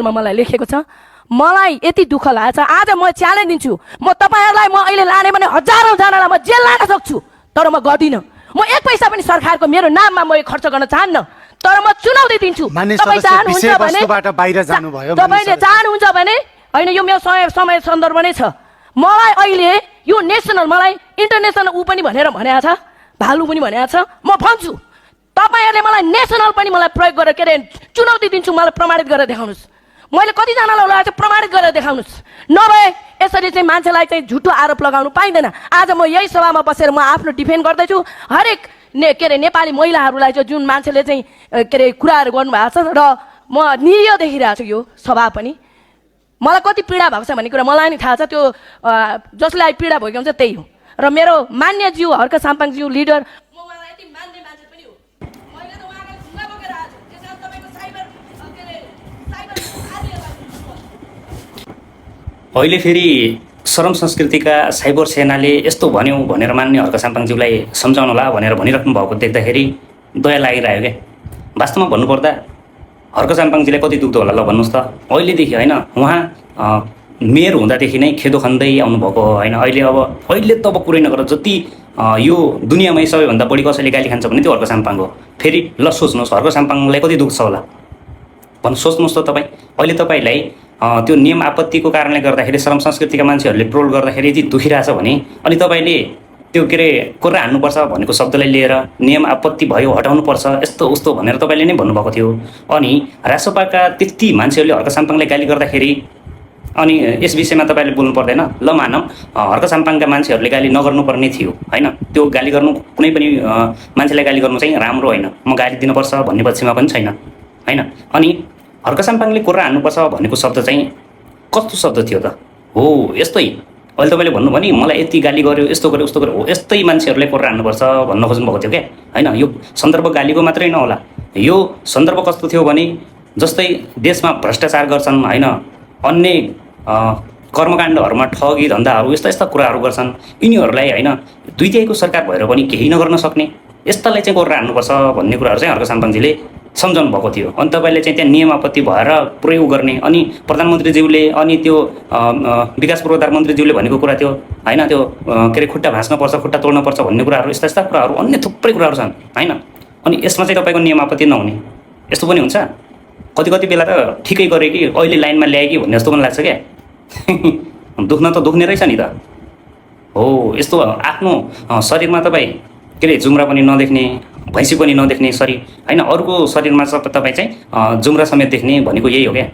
मलाई लेखेको छ। मलाई यति दुःख लागेको छ, आज म च्यालेन्ज दिन्छु, म तपाईहरुलाई म अहिले लाने भने हजारौं जनालाई म जेल लान सक्छु, तर म गर्दिन। म एक पैसा पनि सरकारको मेरो नाममा म खर्च गर्न चाहन्न, तर म चुनौती दिन्छु। तपाई चाहनुहुन्छ भने तपाईले चाहनुहुन्छ भने हैन, यो मेरो समय सन्दर्भ नै छ। मलाई अहिले यो नेशनल, मलाई इन्टरनेशनल उ पनि भनेर भनेको छ, भालु पनि भनेको छ। म भन्छु तपाईहरुले मलाई नेशनल पनि मलाई प्रयोग गरेर के रे चुनौती दिन्छु, मलाई प्रमाणित गरेर देखाउनुस्। मैले कति जनालाई लगाएको प्रमाणित गरेर देखाउनुस्, नभए यसरी चाहिँ मान्छेलाई चाहिँ झुटो आरोप लगाउनु पाइँदैन। आज म यही सभामा बसेर म आफ्नो डिफेन्ड गर्दैछु। हरेक के रे नेपाली महिलाहरूलाई चाहिँ जुन मान्छेले चाहिँ के रे कुराहरू गर्नुभएको छ, र म निरीह देखिरहेको छु यो सभा पनि। मलाई कति पीडा भएको छ भन्ने कुरा मलाई नि थाहा छ, त्यो जसलाई पीडा भएको हुन्छ त्यही हो। र मेरो मान्य ज्यू हर्क साम्पाङ ज्यू लिडर, म उहाँलाई यति मान्ने मान्छे पनि हो। मैले त उहाँलाई ढुङ्गा बोकेर आएको छु, त्यसैले तपाईको साइबर के रे साइबर अहिले फेरि श्रम संस्कृतिका साइबर सेनाले यस्तो भन्यो भनेर मान्ने हर्क साम्पाङज्यूलाई सम्झाउनु होला भनेर भनिराख्नु भएको देख्दाखेरि दया लागिरह्यो क्या। वास्तवमा भन्नुपर्दा हर्क साम्पाङजीलाई कति दुख्दो होला ल भन्नुहोस् त। अहिलेदेखि होइन, उहाँ मेयर हुँदादेखि नै खेदो खन्दै आउनुभएको होइन। अहिले तब कुरै नगर, जति यो दुनियाँमै सबैभन्दा बढी कसैले गाली खान्छ भने त्यो हर्क साम्पाङ हो। फेरि ल सोच्नुहोस्, हर्क साम्पाङलाई कति दुख्छ होला भन्नु सोच्नुहोस् त तपाईँ। अहिले तपाईँलाई त्यो नियम आपत्तिको कारणले गर्दाखेरि श्रम संस्कृतिका मान्छेहरूले ट्रोल गर्दाखेरि यति दुखिरहेछ भने, अनि तपाईँले त्यो के अरे कोर्रा हान्नुपर्छ भनेको शब्दलाई लिएर नियम आपत्ति भयो हटाउनुपर्छ यस्तो उस्तो भनेर तपाईँले नै भन्नुभएको थियो। अनि रासोपाका त्यति मान्छेहरूले हर्क साम्पाङलाई गाली गर्दाखेरि अनि यस विषयमा तपाईँले बोल्नु पर्दैन ल मानौँ, हर्क साम्पाङका मान्छेहरूले गाली नगर्नुपर्ने थियो होइन। त्यो गाली गर्नु, कुनै पनि मान्छेलाई गाली गर्नु चाहिँ राम्रो होइन, म गाली दिनुपर्छ भन्ने पक्षमा पनि छैन होइन। अनि हर्क साम्पाङले कोर्रा हान्नुपर्छ भनेको शब्द चाहिँ कस्तो शब्द थियो त? हो यस्तै, अहिले तपाईँले भन्नुभयो नि मलाई यति गाली गर्यो, यस्तो गर्यो उस्तो गर्यो, हो यस्तै मान्छेहरूलाई कोर्रा हान्नुपर्छ भन्न खोज्नु भएको थियो क्या होइन। यो सन्दर्भ गालीको मात्रै नहोला, यो सन्दर्भ कस्तो थियो भने जस्तै देशमा भ्रष्टाचार गर्छन् होइन, अन्य कर्मकाण्डहरूमा ठगी धन्दाहरू यस्ता यस्ता कुराहरू गर्छन्, यिनीहरूलाई होइन दुई तिहाईको सरकार भएर पनि केही नगर्न सक्ने यस्तालाई चाहिँ कोर्रा हान्नुपर्छ भन्ने कुराहरू चाहिँ हर्क साम्पाङजीले सम्झाउनु भएको थियो। अनि तपाईँले चाहिँ त्यहाँ नियम आपत्ति भएर प्रयोग गर्ने, अनि प्रधानमन्त्रीज्यूले अनि त्यो विकास पूर्वाधार मन्त्रीज्यूले भनेको कुरा थियो होइन, त्यो के अरे खुट्टा भाँच्नुपर्छ खुट्टा तोड्नुपर्छ भन्ने कुराहरू, यस्ता यस्ता कुराहरू अन्य थुप्रै कुराहरू छन् होइन। अनि यसमा चाहिँ तपाईँको नियम आपत्ति नहुने यस्तो पनि हुन्छ। कति कति बेला त ठिकै गरे कि अहिले लाइनमा ल्याए कि भन्ने जस्तो पनि लाग्छ क्या। दुख्न त दुख्ने रहेछ नि त। हो यस्तो आफ्नो शरीरमा तपाईँ के अरे जुम्रा पनि नदेख्ने, भैँसी पनि नदेख्ने शरीर होइन, अरूको शरीरमा तपाईँ चाहिँ जुम्रा समेत देख्ने भनेको यही हो क्या।